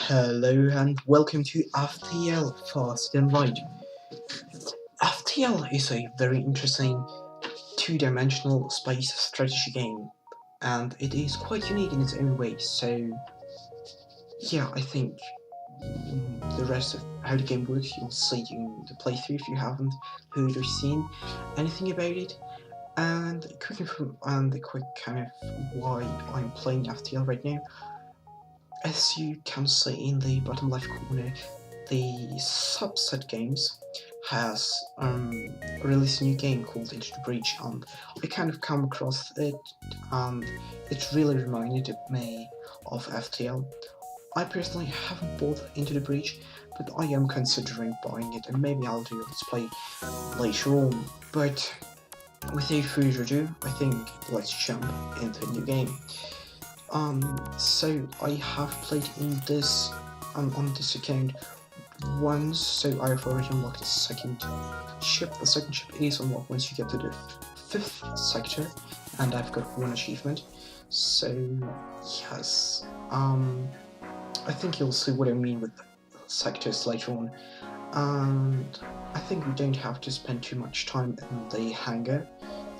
Hello and welcome to FTL Fast and Right. FTL is a very interesting two-dimensional space strategy game, and it is quite unique in its own way. So, yeah, I think the rest of how the game works you'll see during the playthrough if you haven't heard or seen anything about it. And a quick kind of why I'm playing FTL right now. As you can see in the bottom left corner, the Subset Games has released a new game called Into the Breach, and I kind of come across it, and it really reminded me of FTL. I personally haven't bought Into the Breach, but I am considering buying it, and maybe I'll do a let's play later on. But without further ado, I think let's jump into a new game. So I have played in this on this account once, so I've already unlocked the second ship. The second ship is unlocked once you get to the 5th sector, and I've got one achievement. So yes, I think you'll see what I mean with sectors later on, and I think we don't have to spend too much time in the hangar.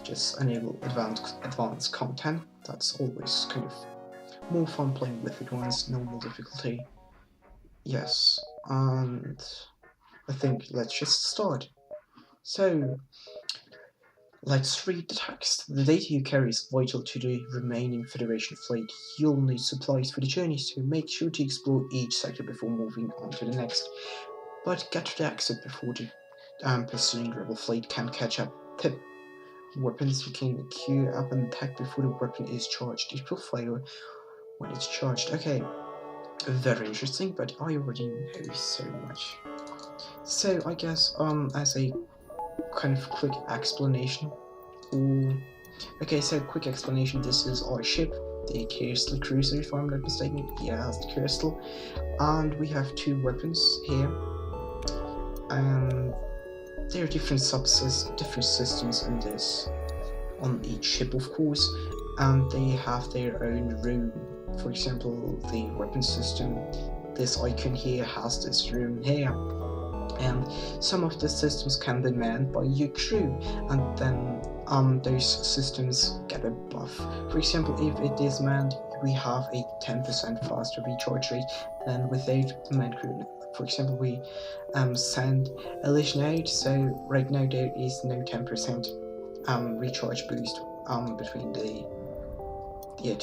Just enable advanced content. That's always kind of more fun playing with advanced normal difficulty. Yes, and I think let's just start. So, let's read the text. The data you carry is vital to the remaining Federation fleet. You'll need supplies for the journey, so make sure to explore each sector before moving on to the next. But get to the exit before the pursuing Rebel fleet can catch up. Tip: weapons you can queue up and attack before the weapon is charged. It will fire when it's charged. Okay, very interesting, but I already know so much. So I guess as a kind of quick explanation, okay, so quick explanation, this is our ship, the Crystal Cruiser, if I'm not mistaken. Yeah, it's the Crystal, and we have two weapons here, and there are different systems in this, on each ship of course, and they have their own room. For example, the weapon system, this icon here has this room here, and some of the systems can be manned by your crew, and then those systems get a buff. For example, if it is manned, we have a 10% faster recharge rate than without the manned crew. For example, we send Elision out, so right now there is no 10% recharge boost between the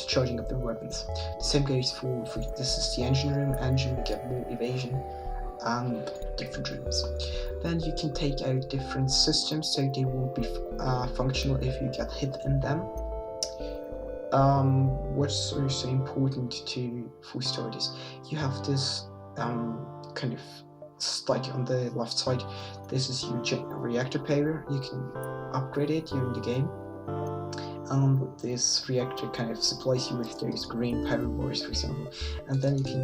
charging of the weapons. The same goes for this is the engine room. Engine, we get more evasion and different rooms. Then you can take out different systems, so they won't be functional if you get hit in them. What's also important for starters, you have this kind of like on the left side, this is your reactor power. You can upgrade it during the game. This reactor kind of supplies you with those green power bars, for example, and then you can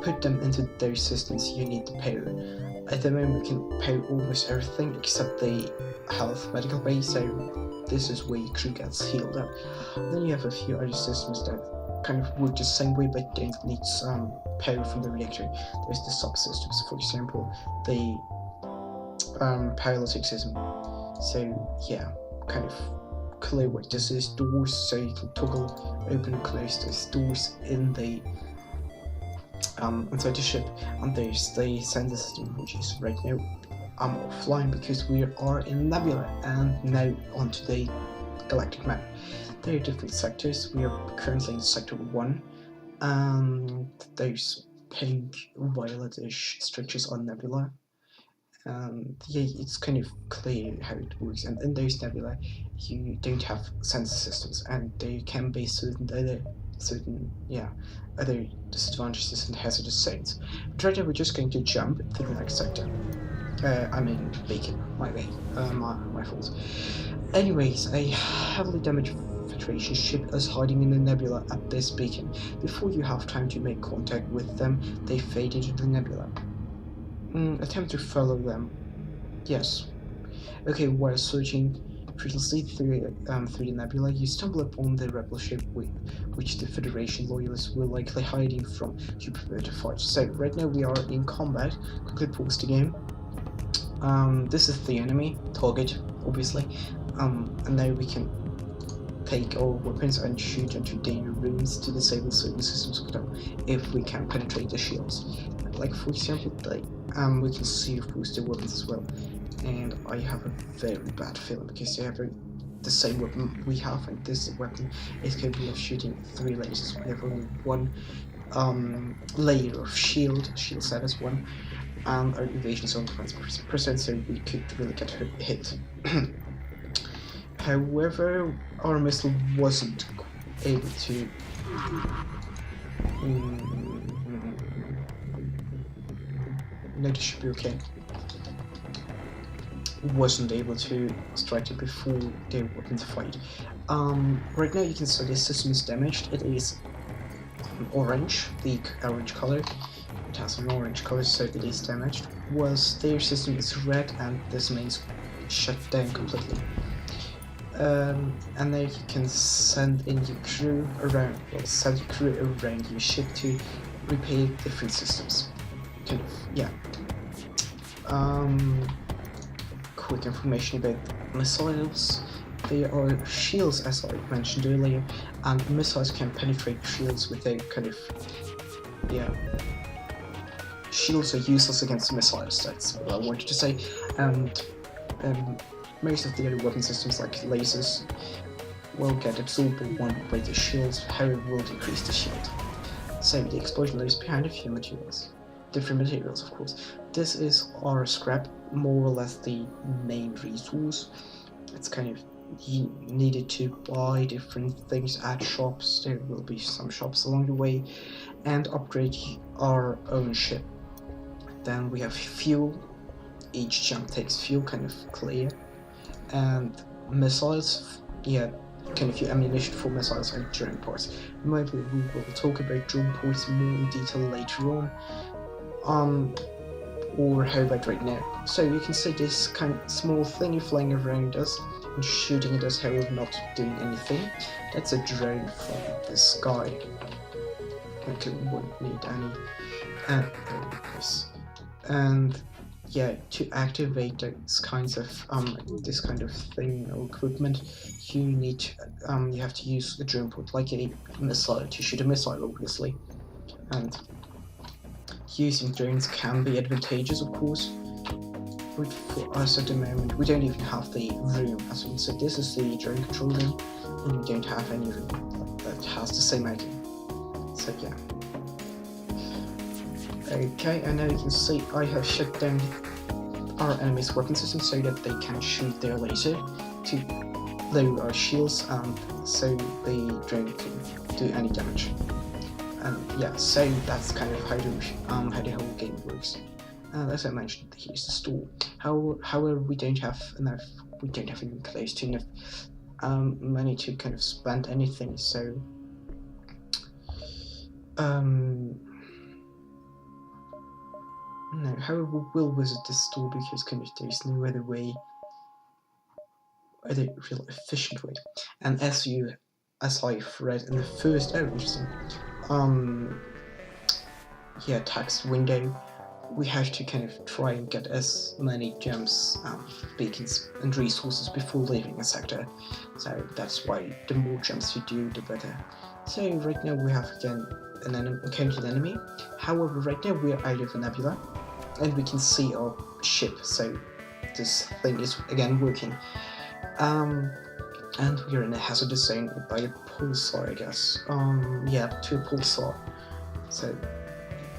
put them into those systems you need to power. At the moment we can power almost everything except the health medical bay, so this is where your crew gets healed up. Then you have a few other systems that kind of work the same way but don't need some power from the reactor. There's the subsystems, for example, the paralytic system. So yeah, kind of clear what this is. Doors, so you can toggle open and close those doors in the inside the ship. And there's the sensor system, which is right now offline because we are in Nebula. And now onto the galactic map. There are different sectors. We are currently in sector 1, and those pink violetish structures on Nebula. And yeah, it's kind of clear how it works. And in those nebula, you don't have sensor systems, and there can be other disadvantages and hazardous zones. But right now, we're just going to jump to the next sector. I mean, beacon. My way. My fault. Anyways, a heavily damaged Federation ship is hiding in the nebula at this beacon. Before you have time to make contact with them, they fade into the nebula. Attempt to follow them. Yes. Okay, while searching previously through the nebula, you stumble upon the rebel ship which the Federation loyalists were likely hiding from you prepare to fight. So right now we are in combat. Quickly pause the game. This is the enemy target, obviously, and now we can take our weapons and shoot into danger rooms to disable certain systems if we can penetrate the shields. Like for example, we can see of course the weapons as well, and I have a very bad feeling because they have the same weapon we have, and this weapon is capable of shooting 3 lasers. We have only 1 layer of shield status 1, and our evasion is only 20%, so we could really get hit. However, our missile wasn't able to no, this should be okay. Wasn't able to strike it before they were in the fight. Right now you can see the system is damaged. It is orange, the orange color. It has an orange color, so it is damaged. Whilst their system is red, and this means shut down completely. And then you can send in your crew around, send your crew around your ship to repair different systems. Kind of, yeah. Quick information about missiles. They are shields, as I mentioned earlier, and missiles can penetrate shields without kind of, yeah. Shields are useless against missiles, that's what I wanted to say, and most of the other weapon systems like lasers will get absorbed by the shields, however will decrease the shield. So the explosion leaves behind a few materials. Different materials, of course. This is our scrap, more or less the main resource. It's kind of, you needed to buy different things at shops, there will be some shops along the way, and upgrade our own ship. Then we have fuel, each jump takes fuel, kind of clear, and missiles, yeah, kind of your ammunition for missiles and drone ports. Maybe we will talk about drone ports more in detail later on, or how about right now. So you can see this kind of small thing flying around us and shooting at us, however not doing anything. That's a drone from the sky. Okay, we won't need any. And yeah, to activate those kinds of this kind of thing or equipment, you need to, you have to use a drone port like a missile to shoot a missile, obviously. And using drones can be advantageous, of course, but for us at the moment we don't even have the room. As we said, this is the drone control room, and we don't have any room that has the same item. So yeah. Okay, and now you can see I have shut down our enemy's weapon system so that they can shoot their laser to lower our shields, and so the drone can do any damage. And yeah, so that's kind of how the whole game works. And as I mentioned, here's the store. However, we don't have even close to enough money to kind of spend anything. So no, however, we will visit this store because kind of there's no other way, other real efficient way. And as I've read in the first, text window, we have to kind of try and get as many gems, beacons and resources before leaving a sector. So that's why the more gems you do, the better. So right now we have again encountered an enemy. However, right now we are out of the nebula, and we can see our ship. So this thing is again working. And we are in a hazardous zone by a pulsar, I guess. Yeah, to a pulsar. So,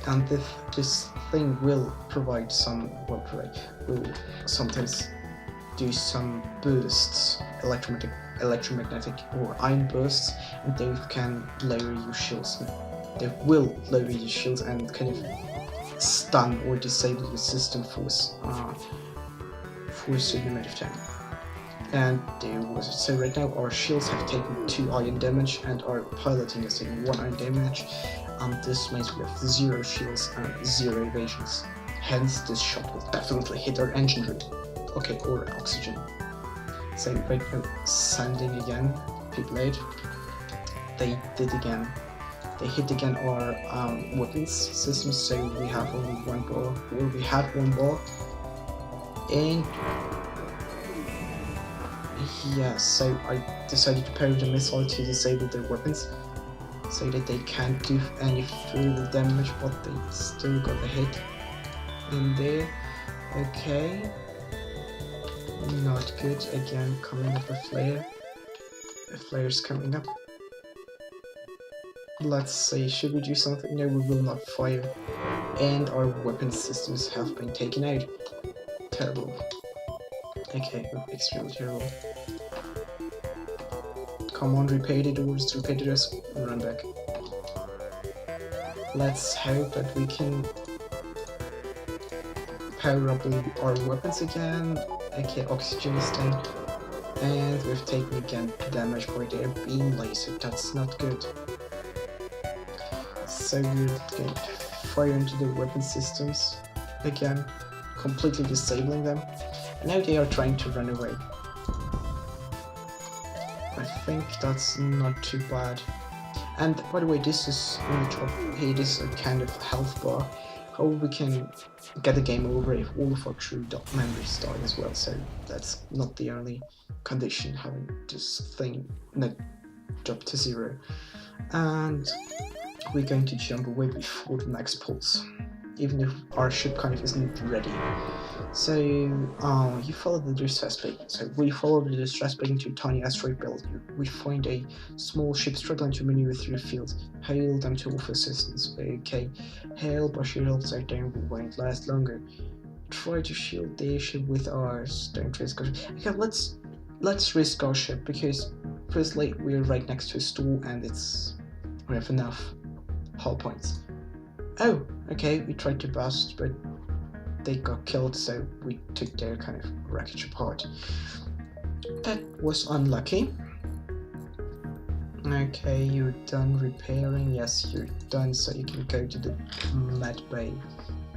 and this thing will provide will sometimes do some bursts, electromagnetic or ion bursts, and they can lower your shields. They will lower your shields and kind of stun or disable your system for a certain amount of time. And there was it. So right now our shields have taken 2 iron damage and our piloting is taking 1 iron damage. This means we have 0 shields and 0 evasions. Hence this shot will definitely hit our engine room. Okay, or oxygen. So right now, sending again, people out. They did again. They hit again our weapons system, so we have only one ball, or we had one ball. And yeah, so I decided to power the missile to disable their weapons, so that they can't do any further damage, but they still got a hit in there. Okay, not good. Again, coming up a flare. A flare's coming up. Let's see, should we do something? No, we will not fire. And our weapon systems have been taken out. Terrible. Okay, extremely terrible. Come on, repair the doors, repair the doors, run back. Let's hope that we can power up our weapons again. Okay, oxygen is down. And we've taken again damage by their beam laser, that's not good. So we're going to fire into the weapon systems again, completely disabling them. And now they are trying to run away. I think that's not too bad. And by the way, this is on the top here, this is a kind of health bar. How we can get the game over if all of our crew members die as well, so that's not the only condition, having this thing not drop to 0. And we're going to jump away before the next pulse, even if our ship kind of isn't ready. So you follow the distress beacon. So we follow the distress beacon to a tiny asteroid belt. We find a small ship struggling to maneuver through the field. Hail them to offer assistance. Okay, hail, but shields out there, we won't last longer. Try to shield their ship with ours. Don't risk our ship. Okay, let's risk our ship, because firstly we're right next to a store and we have enough hull points. Oh, okay, we tried to bust, but they got killed, so we took their kind of wreckage apart. That was unlucky. Okay, you're done repairing. Yes, you're done, so you can go to the med bay,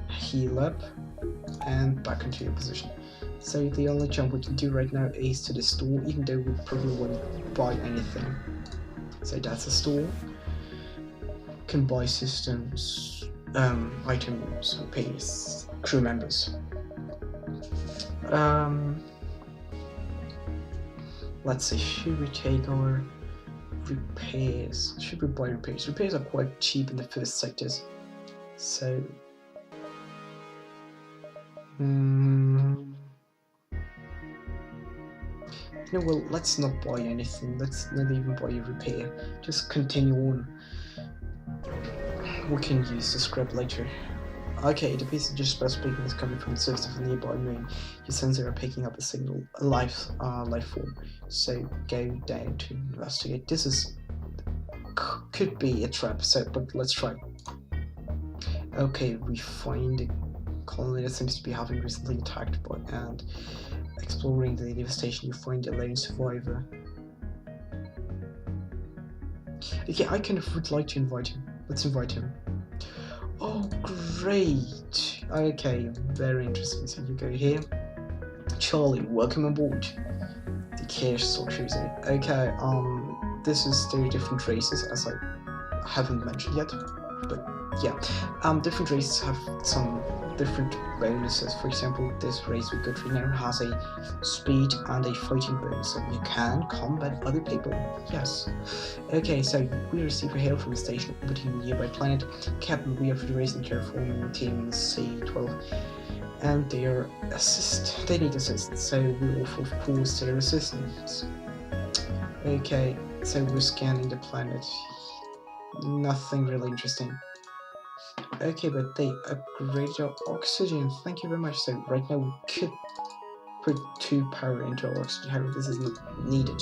heal up, and back into your position. So the only jump we can do right now is to the store, even though we probably wouldn't buy anything. So that's a store. Can buy systems, items, repairs, crew members. Let's see, should we take our repairs? Should we buy repairs? Repairs are quite cheap in the first sectors, so no, well, let's not buy anything. Let's not even buy a repair. Just continue on. We can use the scrap later. Okay, the piece of distress beacon is coming from the surface of a nearby moon. Your sensors are picking up a signal, a life form. So go down to investigate. This could be a trap. So, but let's try. Okay, we find a colony that seems to be having recently attacked by, and exploring the devastation, you find a lone survivor. Okay, I kind of would like to invite him. Let's invite him. Oh, great. Okay, very interesting. So you go here. Charlie, welcome aboard. The Cash Cruiser. Okay, this is 3 different races, as I haven't mentioned yet. But yeah, different races have some different bonuses. For example, this race we got right now has a speed and a fighting bonus, so you can combat other people. Yes. Okay, so we receive a hail from the station orbiting a nearby planet. Captain, we are for the racing terraforming team C12, and they need assist, so we offer, of course, their assistance. Okay, so we're scanning the planet. Nothing really interesting. Okay, but they upgraded our oxygen. Thank you very much. So right now we could put 2 power into our oxygen. However, this is not needed.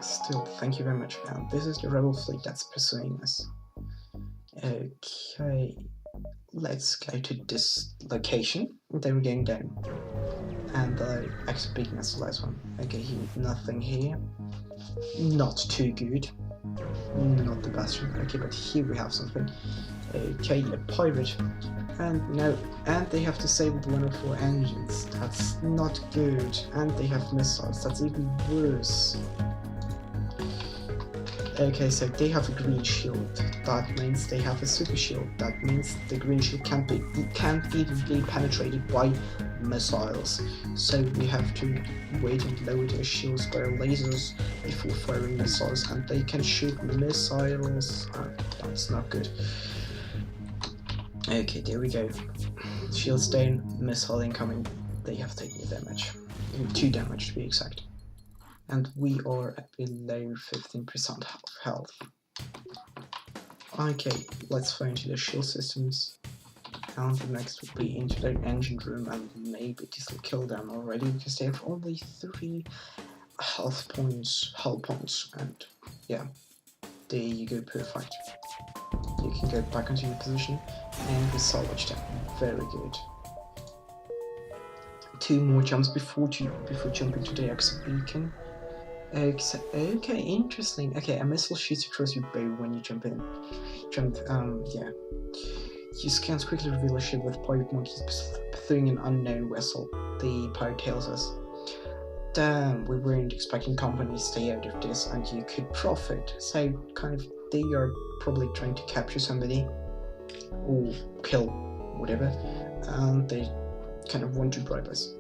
Still, thank you very much. And this is the rebel fleet that's pursuing us. Okay, let's go to this location. Then we're going down. And the exit beacon is the last one. Okay, nothing here. Not too good. Not the best one. Okay, but here we have something. Okay, a pirate. And no, and they have disabled one of our engines. That's not good. And they have missiles. That's even worse. Okay, so they have a green shield. That means they have a super shield. That means the green shield can't even be penetrated by missiles. So we have to wait and lower their shields by our lasers before firing missiles, and they can shoot missiles. That's not good. Okay, there we go. Shields down, missile incoming. They have taken damage. 2 damage to be exact. And we are at below 15% health. Okay, let's go into the shield systems. And the next will be into the engine room, and maybe this will kill them already because they have only 3 health points, and yeah, there you go, perfect. You can go back into your position and we salvage them. Very good. 2 more jumps before jumping to the exit beacon. Okay, interesting. Okay, a missile shoots across your bow when you jump in. Yeah. You can quickly reveal a ship with pirate monkeys pursuing an unknown vessel, the pirate tells us. Damn, we weren't expecting companies to stay out of this, and you could profit. So, kind of, they are probably trying to capture somebody, or kill, whatever, and they kind of want to bribe us.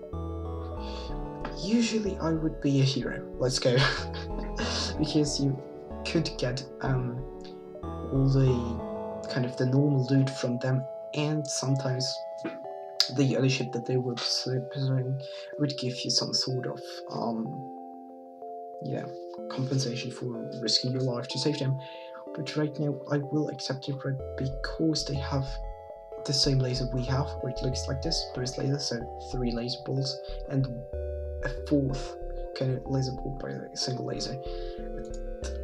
Usually I would be a hero. Let's go. Because you could get all the kind of the normal loot from them, and sometimes the other ship that they were pursuing would give you some sort of yeah, compensation for risking your life to save them. But right now I will accept it, right, because they have the same laser we have, where it looks like this. There is laser, so 3 laser balls and a 4th kind of laser ball by a single laser.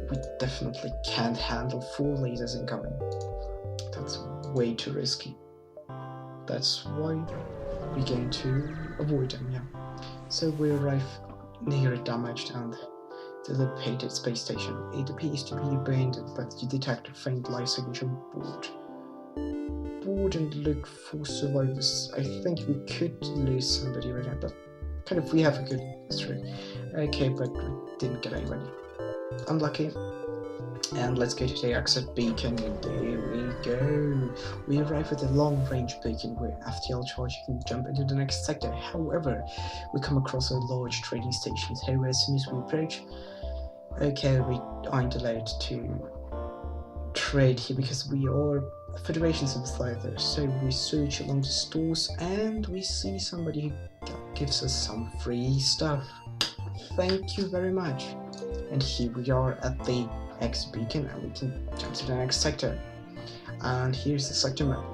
We definitely can't handle 4 lasers incoming. That's way too risky. That's why we're going to avoid them, yeah. So we arrive near a damaged and dilapidated space station. It appears to be abandoned, but you detect a faint life signature board. Board and look for survivors. I think we could lose somebody right now, but kind of we have a good history. Okay, but we didn't get anybody. Unlucky. And let's go to the exit beacon. There we go. We arrive at the long-range beacon where FTL charge can jump into the next sector. However, we come across a large trading station. So as soon as we approach, okay, we aren't allowed to trade here because we are Federation sympathizer. So we search along the stores and we see somebody who gives us some free stuff. Thank you very much. And here we are at the exit beacon, and we can jump to the next sector. And here's the sector map.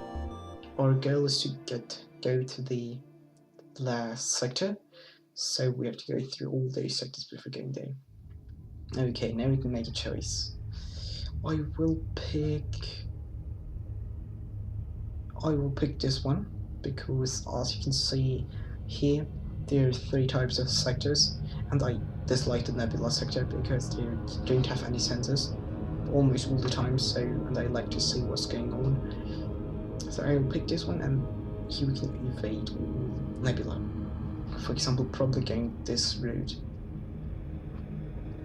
Our goal is to go to the last sector, so we have to go through all those sectors before going there. Okay, now we can make a choice. I will pick this one because, as you can see here, there are 3 types of sectors, and I dislike the nebula sector because they don't have any sensors almost all the time, so, and I like to see what's going on. So I will pick this one, and here we can evade nebula. For example, probably going this route,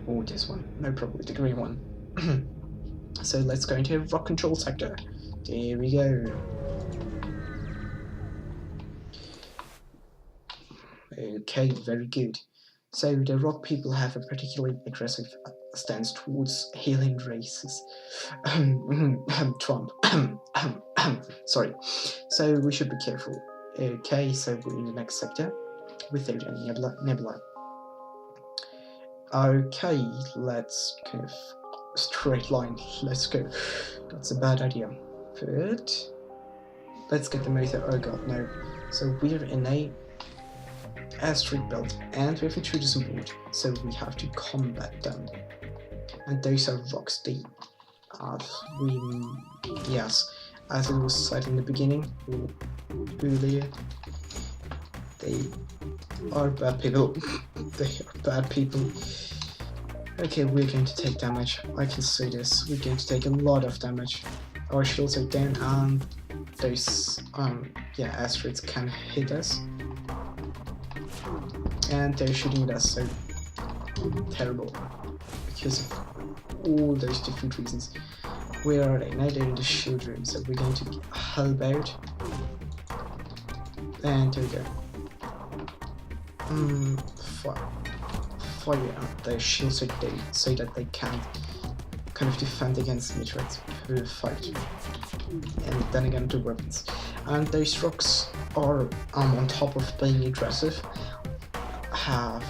or this one, no, probably the green one. So let's go into rock control sector. There we go. Okay, very good. So the rock people have a particularly aggressive stance towards alien races. Trump. Sorry. So we should be careful. Okay, so we're in the next sector without any nebula. Okay, let's kind of straight line. Let's go. That's a bad idea. But let's get the motor. Oh god, no. So we're in a asteroid belt, and we have intruders on board, so we have to combat them. And those are rocks. They yes, as it was said in the beginning, or earlier, they are bad people. They are bad people. Okay, we're going to take damage. I can see this. We're going to take a lot of damage. Our shields are down, and those asteroids can hit us, and they're shooting at us, so terrible because of all those different reasons. Where are they? Now they're in the shield room, so we're going to help out. And there we go. Fire out their shields so that they can kind of defend against meteorites. Perfect. And then again the weapons. And those rocks are on top of being aggressive, have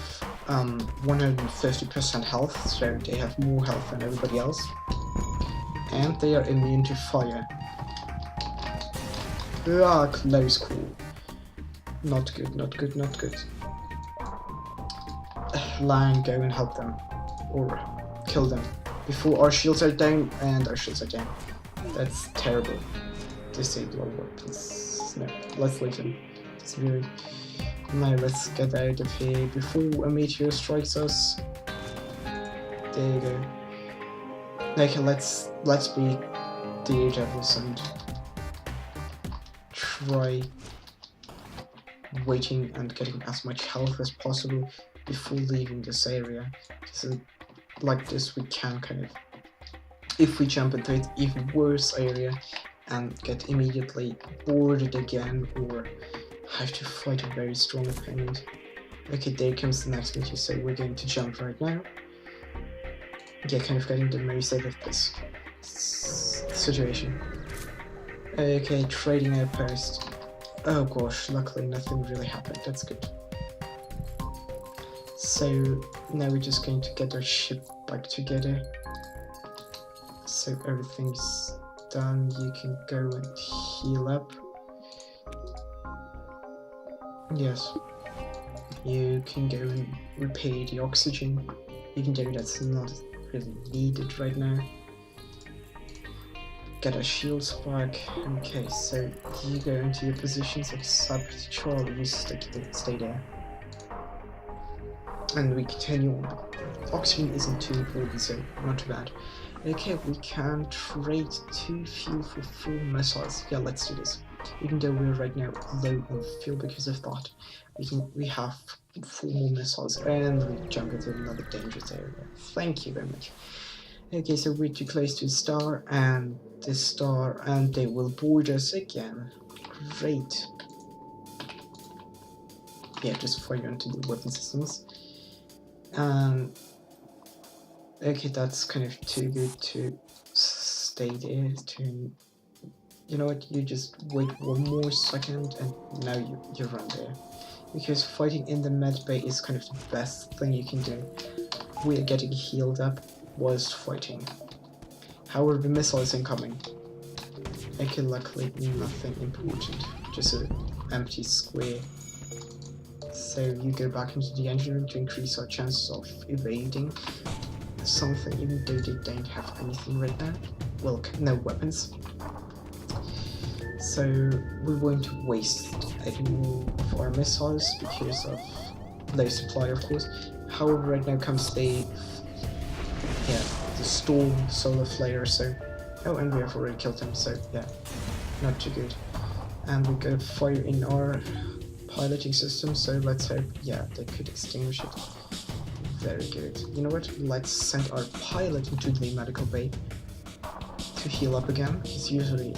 150% health, so they have more health than everybody else. And they are immune to fire. Ah, close call. Not good, not good, not good. Lion, go and help them. Or kill them. Before our shields are down, and our shields are down. That's terrible. Disable our weapons. No, let's leave them. It's weird. Now let's get out of here before a meteor strikes us. There you go. Okay, let's be daredevils and try waiting and getting as much health as possible before leaving this area. So like this we can kind of, if we jump into an even worse area and get immediately boarded again or have to fight a very strong opponent. Okay, there comes the next meteor, so we're going to jump right now. Yeah, kind of getting the most out of this situation. Okay, trading outpost. Oh gosh, luckily nothing really happened, that's good. So now we're just going to get our ship back together. So everything's done, you can go and heal up. Yes, you can go and repair the oxygen, even though that's not really needed right now. Get our shields back. Okay, so you go into your positions, except Charlie, you stay there. And we continue on. Oxygen isn't too important, so not too bad. Okay, we can trade 2 fuel for 4 missiles. Yeah, let's do this. Even though we're right now low on fuel because of that, we have 4 more missiles, and we jump into another dangerous area. Thank you very much. Okay, so we're too close to the star, and this star, and they will board us again. Great. Yeah, just fire into the weapon systems. Okay, that's kind of too good to stay there. You know what, you just wait 1 more second and now you run there. Because fighting in the med bay is kind of the best thing you can do. We're getting healed up whilst fighting. However, the missile is incoming. Okay, luckily nothing important, just an empty square. So you go back into the engine room to increase our chances of evading something, even though they don't have anything right now. Well, no weapons. So we won't waste any more of our missiles because of low supply, of course. However, right now comes the storm solar flare. So and we have already killed him. So yeah, not too good. And we got fire in our piloting system. So let's hope they could extinguish it. Very good. You know what? Let's send our pilot into the medical bay to heal up again, because usually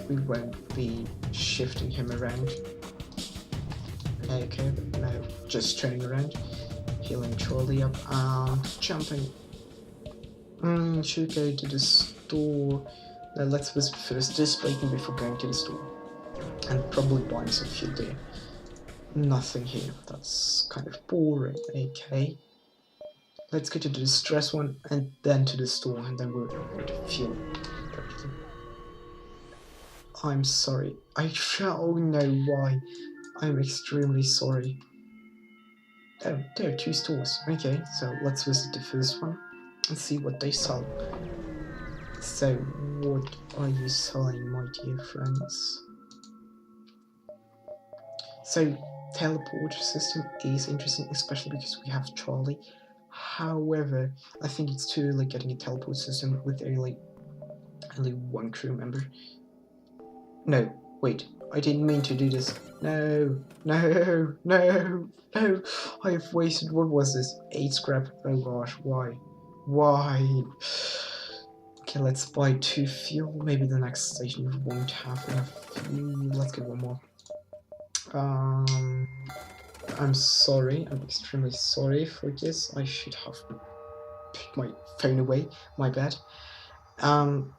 we won't be shifting him around. Okay, but now just turning around, healing Charlie up, jumping. Should go to the store. Now let's visit first this beacon before going to the store, and probably buying some fuel there. Nothing here. That's kind of boring. Okay. Let's go to the distress one and then to the store, and then we're going to fuel everything. I'm sorry. I don't know why. I'm extremely sorry. Oh, there are 2 stores. Okay, so let's visit the first one and see what they sell. So, what are you selling, my dear friends? So, teleport system is interesting, especially because we have Charlie. However, I think it's too early getting a teleport system with only 1 crew member. No, wait, I didn't mean to do this. No, no, no, no. I have wasted, what was this? 8 scrap. Oh gosh, why? Why? Okay, let's buy 2 fuel. Maybe the next station won't have enough fuel. Let's get one more. I'm sorry. I'm extremely sorry for this. I should have put my phone away. My bad.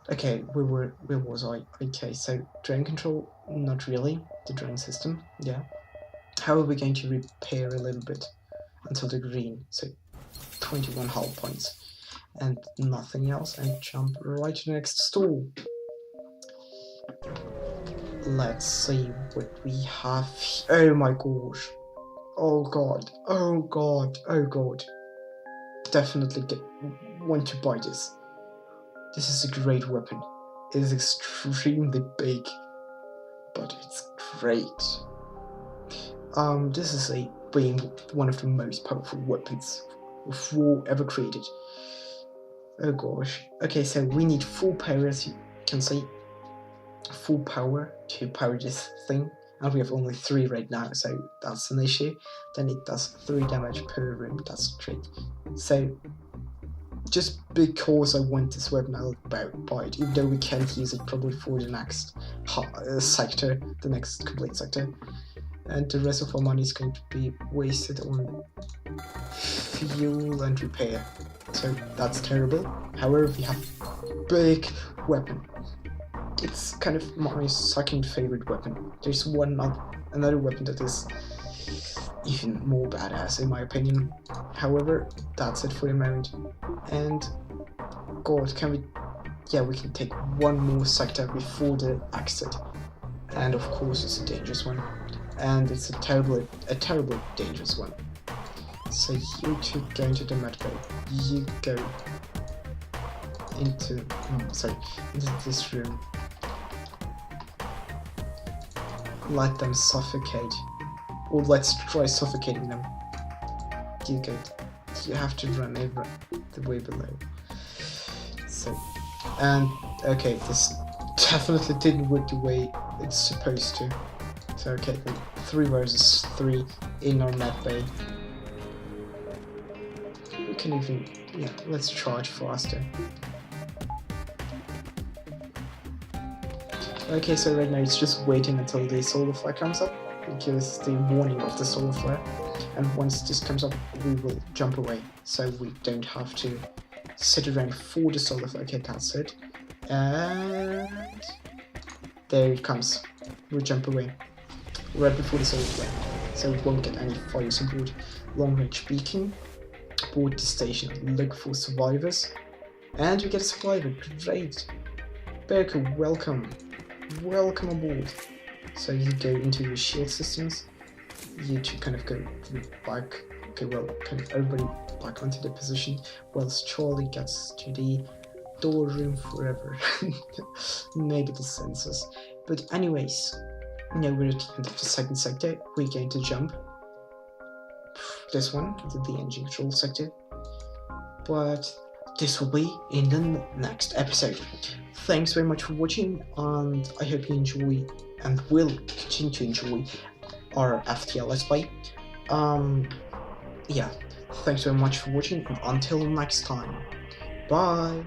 Okay, where was I? Okay, so drain control, not really. The drain system, yeah. How are we going to repair a little bit until the green? So 21 hull points and nothing else, and jump right to the next stall. Let's see what we have. Oh my gosh. Oh god. Oh god. Oh god. Definitely want to buy this. This is a great weapon. It is extremely big, but it's great. This is being one of the most powerful weapons of war ever created. Oh gosh. Okay, so we need full power, as you can see. Full power to power this thing, and we have only 3 right now, so that's an issue. Then it does 3 damage per room. That's great. So just because I want this weapon, I'll buy it, even though we can't use it probably for the next sector, the next complete sector. And the rest of our money is going to be wasted on fuel and repair. So that's terrible. However, we have big weapon. It's kind of my second favorite weapon. There's another weapon that is even more badass in my opinion. However, that's it for the moment. And god, can we... yeah, we can take one more sector before the exit. And of course it's a dangerous one. And it's a terrible dangerous one. So you two go into the med bay. You go into this room. Let them suffocate. Or let's try suffocating them. You go. You have to run over the way below. So, and okay, this definitely didn't work the way it's supposed to. So okay, 3 versus 3 in our med bay. We can even, yeah, let's charge faster. Okay, so right now it's just waiting until the solar flare comes up, because the warning of the solar flare, and once this comes up we will jump away, so we don't have to sit around for the solar flare. Okay, that's it, and there it comes. We'll jump away right before the solar flare, so we won't get any fires aboard. Long range beacon, board the station, look for survivors, and we get a survivor. Great, Berko, welcome. Welcome aboard. So you go into your shield systems, you two kind of go back, okay, well, kind of everybody back onto the position, whilst Charlie gets to the door room forever. Maybe the sensors. But anyways, now we're at the end of the second sector. We're going to jump this one, the engine control sector, but this will be in the next episode. Thanks very much for watching, and I hope you enjoy and will continue to enjoy our FTL Let's Play. Yeah, thanks very much for watching, and until next time, bye!